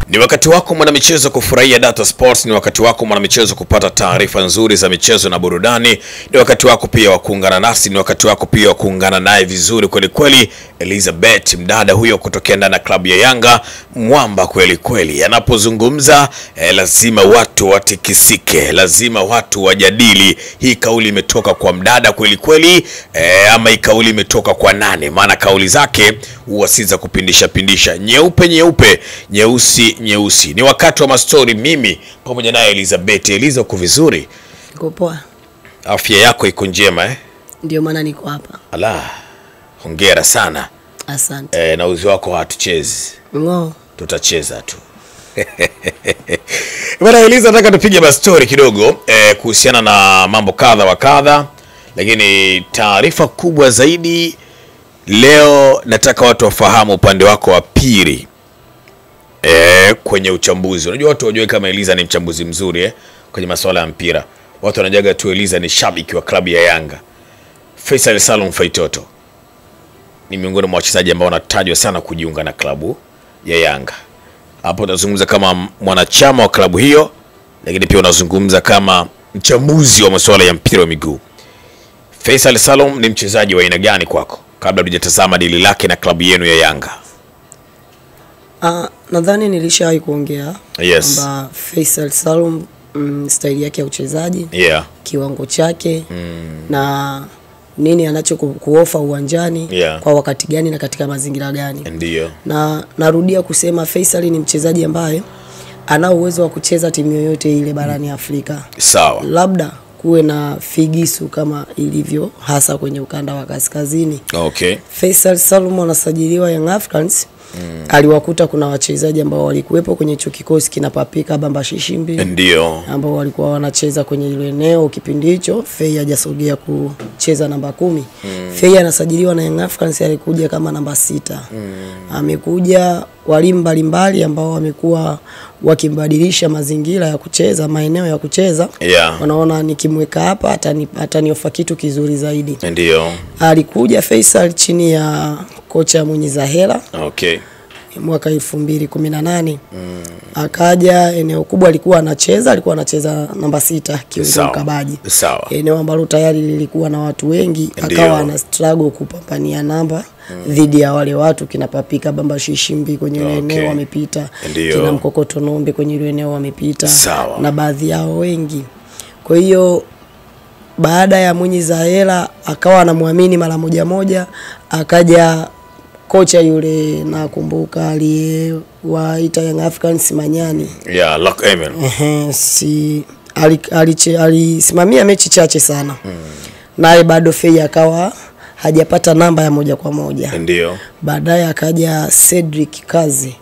Ni wakati wako mwanamichezo kufurahia Data Sports, ni wakati wako mwanamichezo kupata taarifa nzuri za michezo na burudani, ni wakati wako pia wa kuungana nasi, ni wakati wako pia wa kuungana naye vizuri kweli kweli. Elizabeth, mdada huyo kutokea ndani ya klabu ya Yanga, mwamba kweli kweli. Anapozungumza lazima watu watikisike, lazima watu wajadili hii kauli imetoka kwa mdada kweli kweli, ama hii kauli imetoka kwa nani? Maana kauli zake huwa si za kupindisha pindisha, nyeupe nyeupe, nyeusi nyeusi. Ni wakati wa mastori, mimi pamoja na Elizabeth. Eliza, uko vizuri? Niko poa. Afya yako iko njema Ndio maana niko hapa. Ala, hongera sana. Asante. Na uzi wako hatuchezi. Ngo. Tutacheza tu. Bwana Eliza, nataka tupige mastori kidogo kuhusiana na mambo kadha wa kadha, lakini taarifa kubwa zaidi leo nataka watu wafahamu upande wako wa pili kwenye uchambuzi. Unajua watu wajue kama Eliza ni mchambuzi mzuri kwenye masuala ya mpira. Watu wanajaga tu Eliza ni shabiki wa klabu ya Yanga. Faisal Salum Faitoto ni miongoni mwa wachezaji ambao wanatajwa sana kujiunga na klabu ya Yanga. Hapo tunazungumza kama mwanachama wa klabu hiyo, lakini pia unazungumza kama mchambuzi wa masuala ya mpira wa miguu. Faisal Salum ni mchezaji wa aina gani kwako, kabla hujatazama dili lake na klabu yenu ya Yanga? Nadhani nilishawahi kuongea kwamba Faisal Salum style yake ya uchezaji, kiwango chake na nini anachokuofa uwanjani kwa wakati gani na katika mazingira gani. Ndio. Na narudia kusema Faisal ni mchezaji ambaye ana uwezo wa kucheza timu yoyote ile barani Afrika. Sawa. Labda kuwe na figisu kama ilivyo hasa kwenye ukanda wa kaskazini. Okay. Faisal Salum anasajiliwa Young Africans. Aliwakuta kuna wachezaji ambao walikuwepo kwenye hicho kikosi kina Papika Bamba Shishimbi. Ndio. Ambao walikuwa wanacheza kwenye ile eneo kipindi hicho. Fei hajasogea kucheza namba 10. Fei anasajiliwa na Young Africans, alikuja kama namba 6. Amekuja walimu mbalimbali ambao wamekuwa wakimbadilisha mazingira ya kucheza, maeneo ya kucheza. Wanaona nikimweka hapa ataniofa kitu kizuri zaidi. Ndio. Alikuja Faisal chini ya kocha Mwinyi Zahera. Okay. Mwaka 2018. Akaja eneo kubwa alikuwa anacheza namba 6 kiungo mkabaji. Sawa. Eneo ambalo tayari lilikuwa na watu wengi. Akawa ana struggle kupambania namba dhidi ya wale watu kina Papika Bamba Shishimbi kwenye ile eneo wamepita. Kina Mkokoto Nombe kwenye ile eneo wamepita. Na baadhi yao wengi. Kwa hiyo baada ya Mwinyi Zahera akawa anamwamini mara moja, akaja kocha yule nakumbuka aliyewaita Young Africans Manyani. Lock Amen. Alisimamia mechi chache sana. Naye bado Fei akawa hajapata namba ya moja kwa moja. Ndio. Baadaye akaja Cedric Kaze.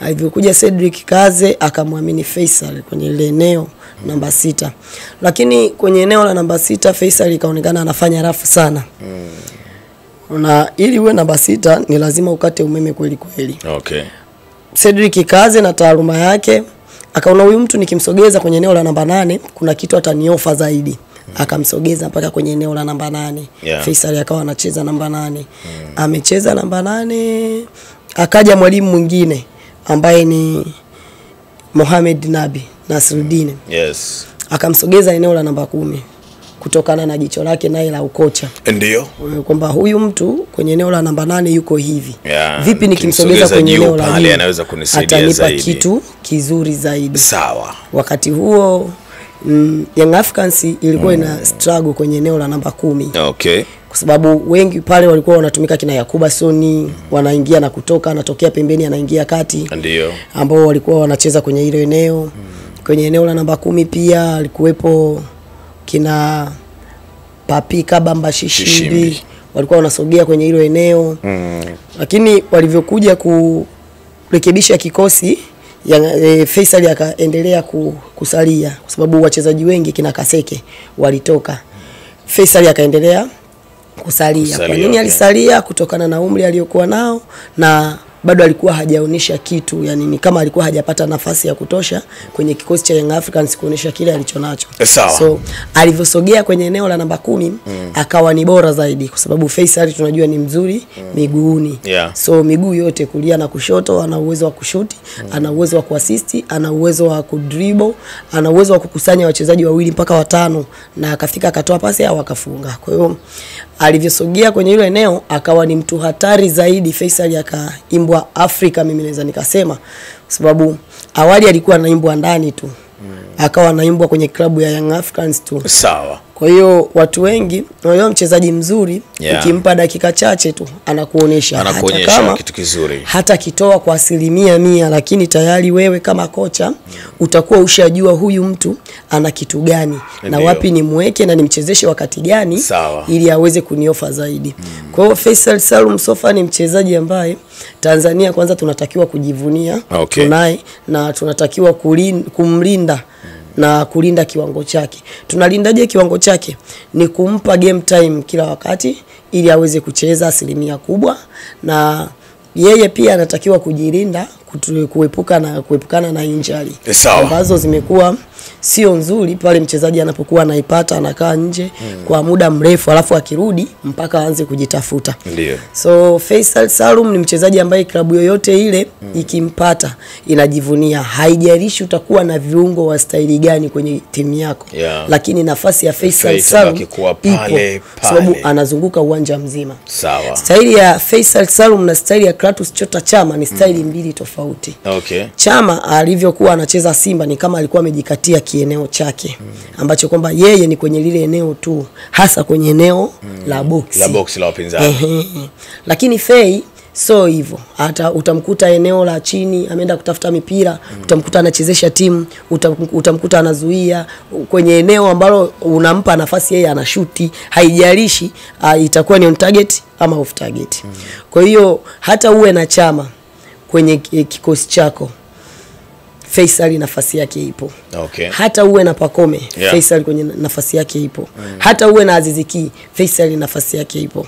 Alivyokuja Cedric Kaze akamwamini Faisal kwenye ile eneo namba 6. Lakini kwenye eneo la namba 6 Faisal ikaonekana anafanya rafu sana. Na ili uwe namba 6 ni lazima ukate umeme kweli kweli. Okay. Cedric Kaze na taaluma yake akaona huyu mtu nikimsogeza kwenye eneo la namba 8 kuna kitu ataniofa zaidi. Akamsogeza mpaka kwenye eneo la namba 8. Faisal akawa anacheza namba 8. Amecheza namba 8. Akaja mwalimu mwingine ambaye ni Mohamed Nabi Nasruddin. Akamsogeza eneo la namba 10 kutokana na jicho lake naye la ukocha. Ndio. Kwamba huyu mtu kwenye eneo la namba 8 yuko hivi. Vipi nikimsogeza kwenye eneo la juu anaweza kunisaidia zaidi. Atanipa kitu kizuri zaidi. Sawa. Wakati huo Young Africans ilikuwa ina struggle kwenye eneo la namba 10. Okay. Kwa sababu wengi pale walikuwa wanatumika kina Yakuba Soni, wanaingia na kutoka, anatokea pembeni anaingia kati. Ndio. Ambao walikuwa wanacheza kwenye hilo eneo. Kwenye eneo la namba 10 pia alikuwepo kina Papika Bamba Shishimbi. Walikuwa wanasogea kwenye hilo eneo. Lakini walivyokuja kurekebisha kikosi Faisal akaendelea kusalia kwa sababu wachezaji wengi kina Kaseke walitoka. Faisal akaendelea kusalia. Kwa nini alisalia? Kutokana na umri aliyokuwa nao na bado alikuwa hajaonesha kitu, yani ni kama alikuwa hajapata nafasi ya kutosha kwenye kikosi cha Young Africans kuonesha kile alichonacho. So alivyosogea kwenye eneo la namba 10 akawa ni bora zaidi, kwa sababu Faisal tunajua ni mzuri miguuni. So miguu yote kulia na kushoto, ana uwezo wa kushuti, ana uwezo wa kuassist, ana uwezo wa kudribble, ana uwezo wa kukusanya wachezaji wawili mpaka 5 na akafika akatoa pasi au akafunga. Kwa hiyo alivyosogea kwenye hilo eneo akawa ni mtu hatari zaidi. Faisal akaimbwa Afrika, mimi naweza nikasema, kwa sababu awali alikuwa anaimbwa ndani tu, akawa anaimbwa kwenye klabu ya Young Africans tu. Kwa hiyo watu wengi wanaona mchezaji mzuri ukimpa dakika chache tu anakuonesha hata kama kitu kizuri, hata kitoa kwa 100%, lakini tayari wewe kama kocha utakuwa ushajua huyu mtu ana kitu gani na wapi ni muweke na nimchezeshe wakati gani ili aweze kuniofa zaidi. Kwa hiyo Faisal Salum Sofa ni mchezaji ambaye Tanzania kwanza tunatakiwa kujivunia tunaye, na tunatakiwa kumlinda na kulinda kiwango chake. Tunalindaje kiwango chake? Ni kumpa game time kila wakati ili aweze kucheza 100% kubwa, na yeye pia anatakiwa kujilinda kuepukana na injury ambazo zimekuwa sio nzuri pale mchezaji anapokuwa anaipata anakaa nje kwa muda mrefu alafu akirudi mpaka aanze kujitafuta. So Faisal Salum ni mchezaji ambaye klabu yoyote ile ikimpata inajivunia, haijalishi utakuwa na viungo wa staili gani kwenye timu yako, lakini nafasi ya Faisal Salum ipo sababu anazunguka uwanja mzima. Staili ya Faisal Salum na staili ya Kratos Chota Chama ni staili mbili tofauti. Chama alivyokuwa anacheza Simba ni kama alikuwa amejikatia kieneo chake ambacho kwamba yeye ni kwenye lile eneo tu, hasa kwenye eneo la box la wapinzani. Lakini Fei so hivyo, hata utamkuta eneo la chini ameenda kutafuta mipira, utamkuta anachezesha timu, utamkuta anazuia kwenye eneo ambalo unampa nafasi yeye anashuti, haijalishi itakuwa ni on target ama off target. Kwa hiyo hata uwe na Chama kwenye kikosi chako, Faisal nafasi yake ipo. Hata uwe na Pacome, Faisal kwenye nafasi yake ipo. Hata uwe na Aziz Ki, Faisal nafasi yake ipo.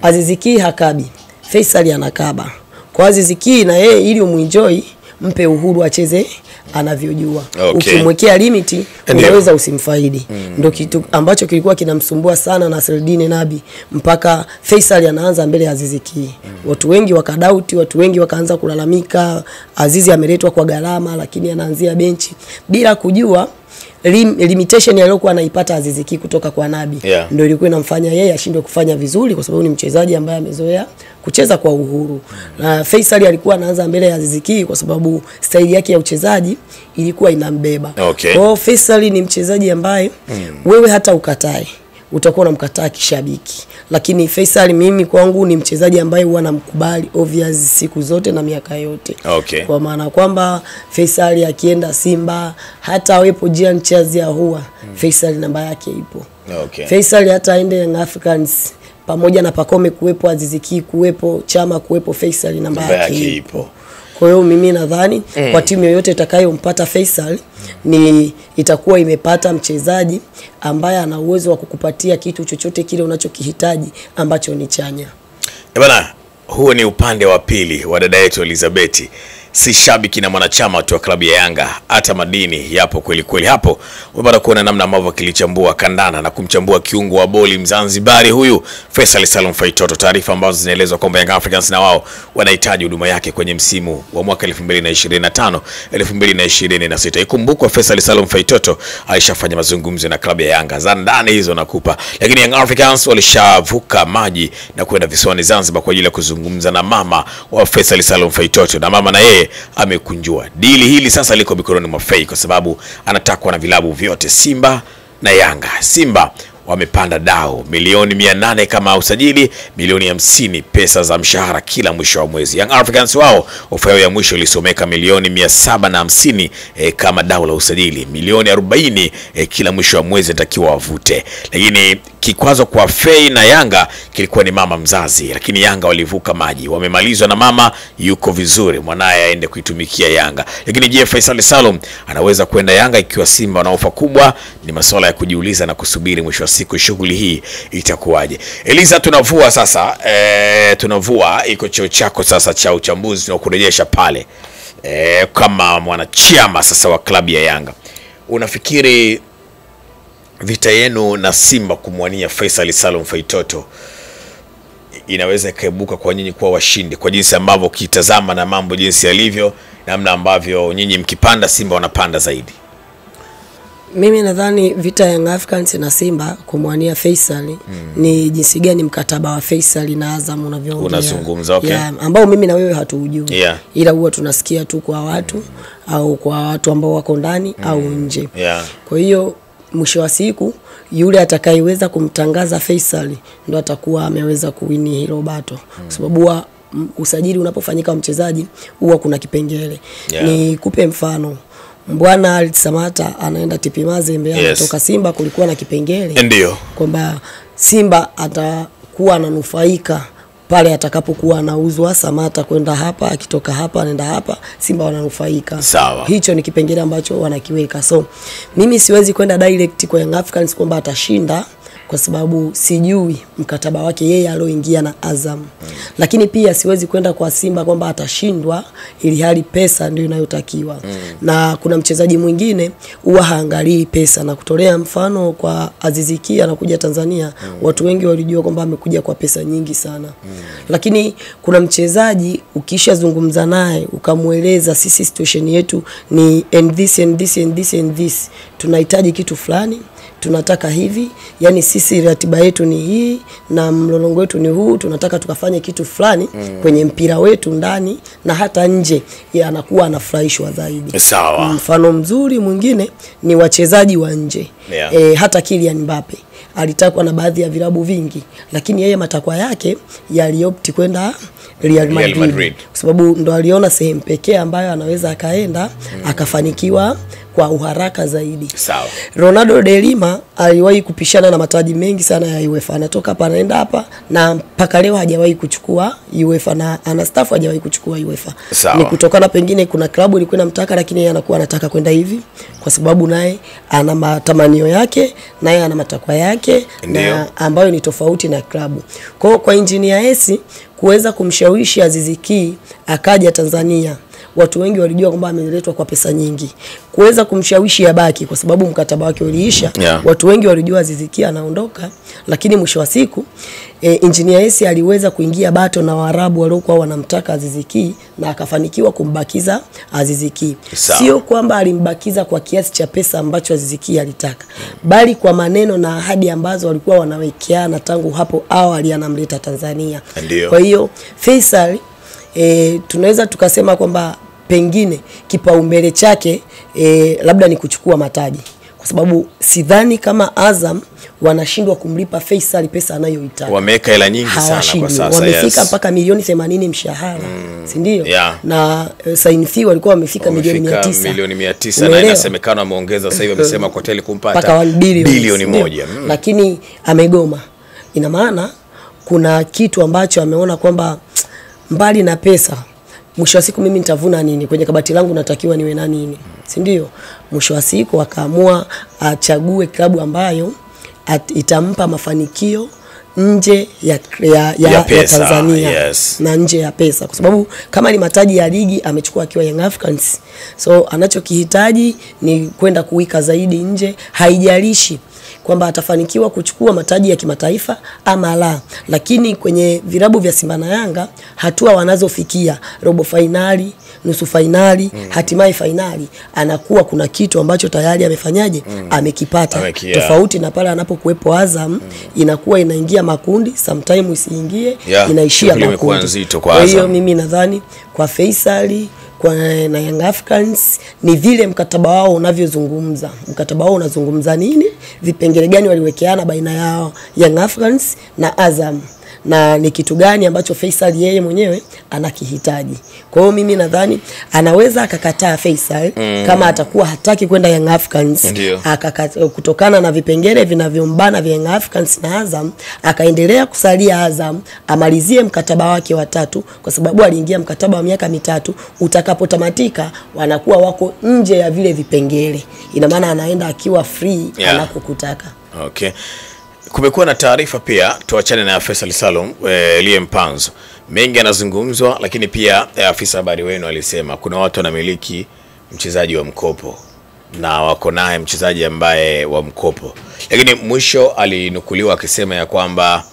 Aziz Ki hakabi, Faisal anakaba. Kwa Aziz Ki na yeye ili umuenjoy, mpe uhuru acheze anavyojua. Ukimwekea limiti unaweza usimfaidi. Ndio kitu ambacho kilikuwa kinamsumbua sana na Seldine Nabi, mpaka Faisal anaanza mbele ya Aziz Ki. Watu wengi wakadauti, watu wengi wakaanza kulalamika Azizi ameletwa kwa gharama lakini anaanzia benchi, bila kujua limitation aliyokuwa anaipata Aziz Ki kutoka kwa Nabi ndio ilikuwa inamfanya yeye ashindwe kufanya vizuri, kwa sababu ni mchezaji ambaye amezoea kucheza kwa uhuru. Na Faisal alikuwa anaanza mbele ya Aziz Ki kwa sababu staili yake ya uchezaji ilikuwa inambeba. Kwa Faisal ni mchezaji ambaye wewe hata ukatae utakuwa unamkataa kishabiki, lakini Faisal mimi kwangu ni mchezaji ambaye huwa namkubali obvious siku zote na miaka yote. Kwa maana kwamba Faisal akienda Simba hata awepo Jean Chazia huwa Faisal namba yake ipo. Faisal hata aende Young Africans pamoja na Pacome kuwepo, Aziz Ki kuwepo, Chama kuwepo, Faisal namba yake ipo. Kwa hiyo mimi nadhani kwa timu yoyote itakayompata Faisal ni itakuwa imepata mchezaji ambaye ana uwezo wa kukupatia kitu chochote kile unachokihitaji ambacho ni chanya. Bwana, huo ni upande wa pili wa dada yetu Elizabeth. Si shabiki na mwanachama tu wa klabu ya Yanga, hata madini yapo kweli kweli hapo. Umepata kuona namna ambavyo kilichambua kandana na kumchambua kiungo wa boli Mzanzibari huyu Faisal Salum Faitoto. Taarifa ambazo zinaelezwa kwamba Young Africans na wao wanahitaji huduma yake kwenye msimu wa mwaka 2025 2026. Ikumbukwa Faisal Salum Faitoto alishafanya mazungumzo na klabu ya Yanga za ndani hizo nakupa, lakini Young Africans walishavuka maji na kwenda visiwani Zanzibar kwa ajili ya kuzungumza na mama wa Faisal Salum Faitoto, na mama na yeye amekunjua. Dili hili sasa liko mikononi mwa Fei kwa sababu anatakwa na vilabu vyote Simba na Yanga. Simba wamepanda dau milioni 800 kama usajili, milioni 50 pesa za mshahara kila mwisho wa mwezi. Young Africans wao ofa ya mwisho ilisomeka milioni 750 kama dau la usajili, milioni 40 kila mwisho wa mwezi natakiwa wavute. Lakini kikwazo kwa Fei na Yanga kilikuwa ni mama mzazi, lakini Yanga walivuka maji, wamemalizwa na mama yuko vizuri, mwanae aende kuitumikia Yanga. Lakini je, Faisal Salum anaweza kwenda Yanga ikiwa Simba wana ofa kubwa? Ni masuala ya kujiuliza na kusubiri mwisho wa siku shughuli hii itakuwaje. Eliza, tunavua sasa, tunavua iko cheo chako sasa cha uchambuzi, tunakurejesha pale kama mwanachama sasa wa klabu ya Yanga. Unafikiri vita yenu na Simba kumwania Faisal Salum Feitoto inaweza ikaibuka kwa nyinyi kuwa washindi, kwa jinsi ambavyo ukitazama na mambo jinsi yalivyo, namna ambavyo nyinyi mkipanda Simba wanapanda zaidi? Mimi nadhani vita ya Young Africans na Simba kumwania Faisal ni jinsi gani mkataba wa Faisal na Azam unavyoongea. Unazungumza, okay. Ambao mimi na wewe hatuujui. Ila huwa tunasikia tu kwa watu au kwa watu ambao wako ndani au nje. Kwa hiyo mwisho wa siku yule atakayeweza kumtangaza Faisal ndo atakuwa ameweza kuwini hilo bato. Kwa sababu usajili unapofanyika wa mchezaji huwa kuna kipengele. Nikupe mfano. Mbwana Ali Samata anaenda TP Mazembe, anatoka Simba, kulikuwa na kipengele. Ndio. Kwamba Simba atakuwa ananufaika pale atakapokuwa anauzwa Samata kwenda hapa, akitoka hapa anaenda hapa, Simba wananufaika. Sawa. Hicho ni kipengele ambacho wanakiweka. So mimi siwezi kwenda direct kwa Young Africans kwamba atashinda, kwa sababu sijui mkataba wake yeye alioingia na Azam. Lakini pia siwezi kwenda kwa Simba kwamba atashindwa ili hali pesa ndio inayotakiwa. Na kuna mchezaji mwingine huwa haangalii pesa, na kutolea mfano kwa Aziz Ki anakuja Tanzania, watu wengi walijua kwamba amekuja kwa pesa nyingi sana. Lakini kuna mchezaji ukishazungumza naye ukamueleza sisi situation yetu ni and this and this and this and this, tunahitaji kitu fulani, tunataka hivi, yani sisi ratiba yetu ni hii na mlolongo wetu ni huu, tunataka tukafanye kitu fulani kwenye mpira wetu ndani na hata nje, anakuwa anafurahishwa zaidi. Sawa. Mfano mzuri mwingine ni wachezaji wa nje. Hata Kylian Mbappe alitakwa na baadhi ya vilabu vingi, lakini yeye matakwa yake yaliopti kwenda Real Madrid. Kwa sababu ndo aliona sehemu pekee ambayo anaweza akaenda akafanikiwa kwa uharaka zaidi. Sawa. Ronaldo de Lima aliwahi kupishana na mataji mengi sana ya UEFA. Anatoka hapa anaenda hapa, na mpaka leo hajawahi kuchukua UEFA, na anastafu hajawahi kuchukua UEFA. Ni kutokana pengine kuna klabu ilikuwa inamtaka, lakini yeye anakuwa anataka kwenda hivi kwa sababu naye ana matamanio yake, naye ana matakwa yake na ambayo ni tofauti na klabu. Kwa Engineer Hersi kuweza kumshawishi Aziz Ki akaja Tanzania, watu wengi walijua kwamba ameletwa kwa pesa nyingi. Kuweza kumshawishi abaki kwa sababu mkataba wake uliisha, watu wengi walijua Aziz Ki anaondoka, lakini mwisho wa siku Engineer Hersi aliweza kuingia bato na Waarabu waliokuwa wanamtaka Aziz Ki na akafanikiwa kumbakiza Aziz Ki. Sio kwamba alimbakiza kwa kiasi cha pesa ambacho Aziz Ki alitaka, bali kwa maneno na ahadi ambazo walikuwa wanawekeana tangu hapo awali anamleta Tanzania. Kwa hiyo Faisal tunaweza tukasema kwamba pengine kipaumbele chake labda ni kuchukua mataji, kwa sababu sidhani kama Azam wanashindwa kumlipa Faisal pesa anayohitaji. Wameweka hela nyingi sana kwa sasa. Wamefika mpaka milioni 80 mshahara, si ndio? Na sign fee walikuwa wamefika milioni 900. Milioni 900 na inasemekana wameongeza sasa hivi, wamesema kwa hoteli kumpata bilioni 1. Lakini amegoma. Ina maana kuna kitu ambacho ameona kwamba mbali na pesa, mwisho wa siku mimi nitavuna nini kwenye kabati langu, natakiwa niwe na nini, si ndio? Mwisho wa siku akaamua achague klabu ambayo itampa mafanikio nje ya Tanzania, na nje ya pesa, kwa sababu kama ni mataji ya ligi amechukua akiwa Young Africans. So anachokihitaji ni kwenda kuwika zaidi nje, haijalishi kwamba atafanikiwa kuchukua mataji ya kimataifa ama la. Lakini kwenye vilabu vya Simba na Yanga, hatua wanazofikia robo finali, nusu finali, hatimaye finali, anakuwa kuna kitu ambacho tayari amefanyaje, amekipata. Tofauti na pale anapokuepo Azam, inakuwa inaingia makundi, sometime isiingie, inaishia makundi. Kwa hiyo mimi nadhani kwa Faisal na Young Africans ni vile mkataba wao unavyozungumza. Mkataba wao unazungumza nini? Vipengele gani waliwekeana baina yao Young Africans na Azam? na ni kitu gani ambacho Faisal yeye mwenyewe anakihitaji. Kwa hiyo mimi nadhani anaweza akakataa Faisal kama atakuwa hataki kwenda Young Africans, kutokana na vipengele vinavyombana vya Young Africans na Azam, akaendelea kusalia Azam, amalizie mkataba wake wa 3, kwa sababu aliingia mkataba wa miaka 3. Utakapotamatika wanakuwa wako nje ya vile vipengele, ina maana anaenda akiwa free anakokutaka. Okay. Kumekuwa na taarifa pia, tuachane na Faisal Salum, Elie Mpanzu. Mengi yanazungumzwa, lakini pia afisa habari wenu alisema kuna watu wanamiliki mchezaji wa mkopo na wako naye mchezaji ambaye wa mkopo. Lakini mwisho alinukuliwa akisema ya kwamba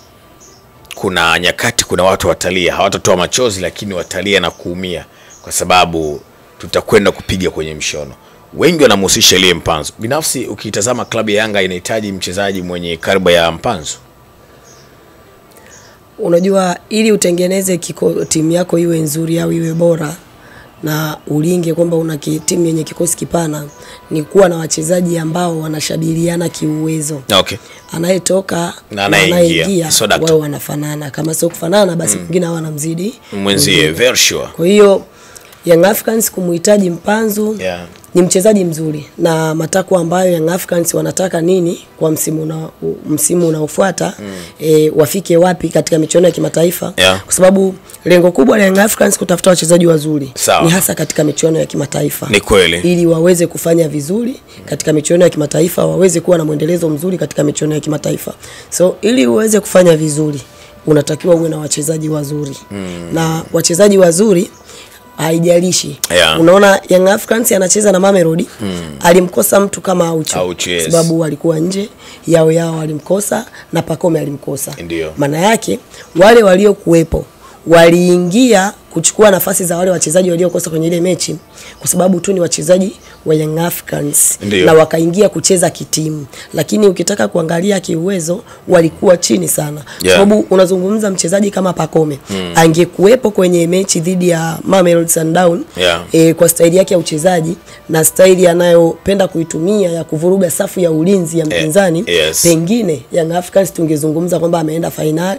kuna nyakati kuna watu watalia, hawatatoa machozi lakini watalia na kuumia kwa sababu tutakwenda kupiga kwenye mshono. Wengi wanamhusisha Elie Mpanzu. Binafsi ukitazama klabu ya Yanga inahitaji mchezaji mwenye karibu ya Mpanzu. Unajua, ili utengeneze timu yako iwe nzuri au iwe bora na ulinge kwamba una timu yenye kikosi kipana, ni kuwa na wachezaji ambao wanashabiliana kiuwezo. Okay. Anayetoka na anaingia wao wanafanana, kama sio kufanana basi mwingine hao anamzidi mwenzie, very sure. Kwa hiyo Young Africans kumuhitaji Mpanzu ni mchezaji mzuri, na matakwa ambayo Young Africans wanataka nini kwa msimu unaofuata, wafike wapi katika michuano ya kimataifa, kwa sababu lengo kubwa la Young Africans kutafuta wachezaji wazuri ni hasa katika michuano ya kimataifa. Ni kweli. Ili waweze kufanya vizuri katika michuano ya kimataifa, waweze kuwa na muendelezo mzuri katika michuano ya kimataifa. So ili uweze kufanya vizuri unatakiwa uwe na wachezaji wazuri. Na wachezaji wazuri haijalishi. Unaona Young Africans anacheza na Mamelodi, alimkosa mtu kama Aucho, sababu alikuwa nje, yao alimkosa na Pacome alimkosa. Maana yake wale waliokuepo waliingia kuchukua nafasi za wale wachezaji waliokosa kwenye ile mechi kwa sababu tu ni wachezaji wa Young Africans na wakaingia kucheza kitimu. Lakini ukitaka kuangalia kiuwezo walikuwa chini sana. Sababu unazungumza mchezaji kama Pacome angekuepo kwenye mechi dhidi ya Mamelodi Sundowns kwa staili yake ya uchezaji na staili anayopenda kuitumia ya kuvuruga safu ya ulinzi ya mpinzani, pengine Young Africans tungezungumza kwamba ameenda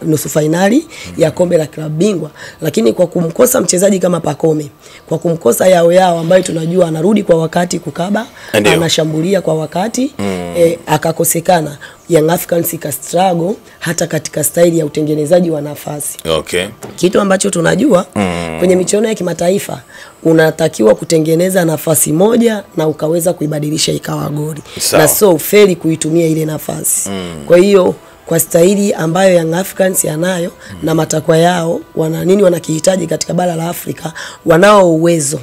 nusu finali ya kombe la klabu bingwa. Lakini kwa kumkosa mchezaji kama Pacome, kwa kumkosa yao ambaye tunajua anarudi kwa wakati kukaba, anashambulia kwa wakati, akakosekana, Young Africans ikastruggle hata katika staili ya utengenezaji wa nafasi. Kitu ambacho tunajua kwenye michuano ya kimataifa unatakiwa kutengeneza nafasi moja na ukaweza kuibadilisha ikawa goli. Na so feli kuitumia ile nafasi. Kwa hiyo kwa staili ambayo Young Africans yanayo na matakwa yao, wanakihitaji katika bara la Afrika, wanao uwezo,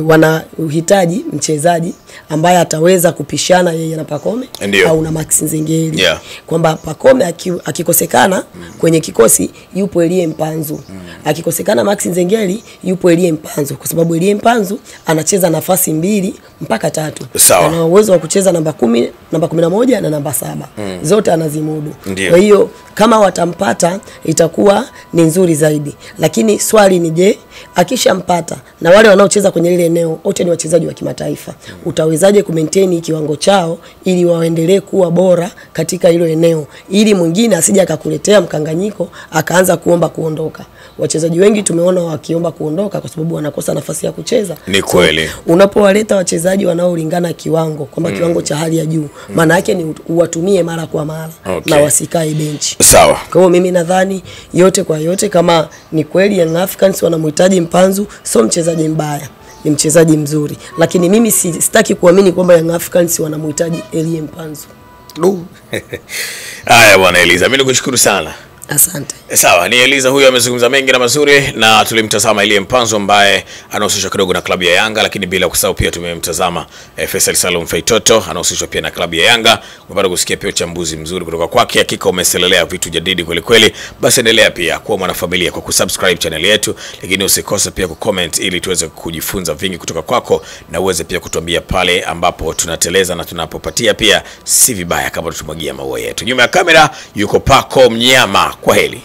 wanahitaji mchezaji ambaye ataweza kupishana yeye na Pacome au na Max Nzengeli. Kwamba Pacome akikosekana kwenye kikosi yupo Elie Mpanzu, akikosekana Max Nzengeli yupo Elie Mpanzu, kwa sababu Elie Mpanzu anacheza nafasi 2 mpaka 3. Ana uwezo wa kucheza namba 10, namba 11 na namba 7. Zote anazimudu. Kwa hiyo kama watampata itakuwa ni nzuri zaidi. Lakini swali ni je, akishampata na wale wanaocheza kwenye ile eneo wote ni wachezaji wa kimataifa, utawezaje kumaintain kiwango chao ili waendelee kuwa bora katika hilo eneo, ili mwingine asije akakuletea mkanganyiko akaanza kuomba kuondoka. Wachezaji wengi tumeona wakiomba kuondoka kwa sababu wanakosa nafasi ya kucheza. Ni kweli. Unapowaleta wachezaji wanaolingana kiwango, kwamba kiwango cha hali ya juu, maana yake ni uwatumie mara kwa mara na wasikae benchi. Sawa. Kwa hiyo mimi nadhani yote kwa yote, kama ni kweli Young Africans wanamhitaji Mpanzu, sio mchezaji mbaya, ni mchezaji mzuri. Lakini mimi sitaki kuamini kwamba Young Africans wanamhitaji Elie Mpanzu. Haya bwana Eliza, mimi nikushukuru sana. Asante. Sawa, ni Eliza huyo amezungumza mengi na mazuri, na tulimtazama Elie Mpanzu ambaye anahusishwa kidogo na klabu ya Yanga, lakini bila kusahau pia tumemtazama Faisal Salum Feitoto anahusishwa pia na klabu ya Yanga. Umepata kusikia pia uchambuzi mzuri kutoka kwake. Hakika umeselelea vitu jadidi kweli kweli. Basi endelea pia kuwa mwanafamilia kwa kusubscribe channel yetu, lakini usikose pia kucomment ili tuweze kujifunza vingi kutoka kwako, na uweze pia kutuambia pale ambapo tunateleza na tunapopatia pia si vibaya kama tutumwagia maua yetu. Nyuma ya kamera yuko Paco Mnyama. Kwaheri.